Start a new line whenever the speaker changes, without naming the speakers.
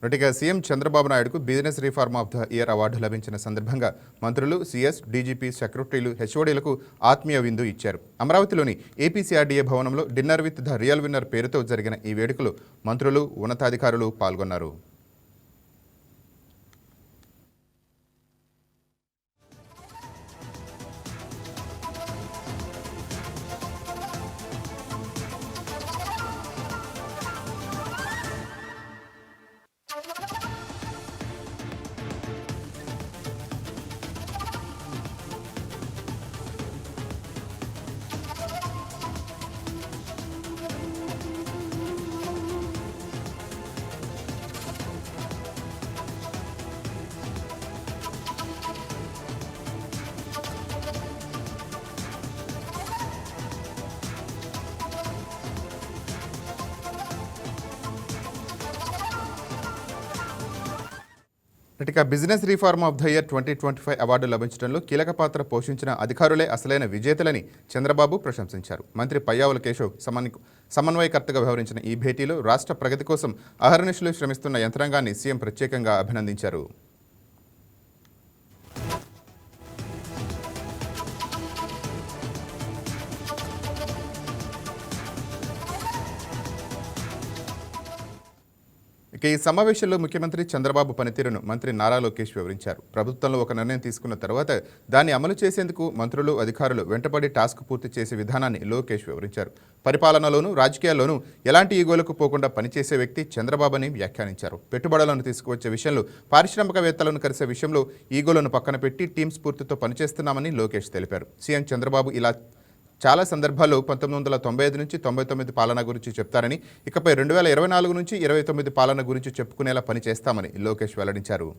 నటిగా సీఎం చంద్రబాబు నాయుడుకు business reform of the year award లభించిన సందర్భంగా మంత్రులు, సీఎస్, డీజీపీ, సెక్రటరీలు, హెచ్ఓడీలకు ఆత్మీయ విందు ఇచ్చారు. అమరావతిలోని ఏపీసీఆర్డీఏ భవనంలో dinner with the real winner పేరుతో జరిగిన ఈ వేడుకలో మంత్రులు, ఉన్నతాధికారులు పాల్గొన్నారు. ఇక business reform of the year 2025 award లభించడంలో కీలక పాత్ర పోషించిన అధికారులే అసలైన విజేతలని చంద్రబాబు ప్రశంసించారు. మంత్రి పయ్యావుల కేశవ్ సమన్వయకర్తగా వ్యవహరించిన ఈ భేటీలో రాష్ట్ర ప్రగతి కోసం అహర్నిశలు శ్రమిస్తున్న యంత్రాంగాన్ని సీఎం ప్రత్యేకంగా అభినందించారు. ఇక ఈ సమావేశంలో ముఖ్యమంత్రి చంద్రబాబు పనితీరును మంత్రి నారా లోకేష్ వివరించారు. ప్రభుత్వంలో ఒక నిర్ణయం తీసుకున్న తర్వాత దాన్ని అమలు చేసేందుకు మంత్రులు, అధికారులు వెంటబడి టాస్క్ పూర్తి చేసే విధానాన్ని లోకేష్ వివరించారు. పరిపాలనలోనూ రాజకీయాల్లోనూ ఎలాంటి ఈగోలకు పోకుండా పనిచేసే వ్యక్తి చంద్రబాబు అని వ్యాఖ్యానించారు. పెట్టుబడులను తీసుకువచ్చే విషయంలో, పారిశ్రామికవేత్తలను కలిసే విషయంలో ఈగోలను పక్కన పెట్టి టీం స్ఫూర్తితో పనిచేస్తున్నామని లోకేష్ తెలిపారు. సీఎం చంద్రబాబు ఇలా చాలా సందర్భాల్లో 1995 నుంచి 99 పాలన గురించి చెప్తారని, ఇకపై 2024 నుంచి 29 పాలన గురించి చెప్పుకునేలా పనిచేస్తామని లోకేష్ వెల్లడించారు.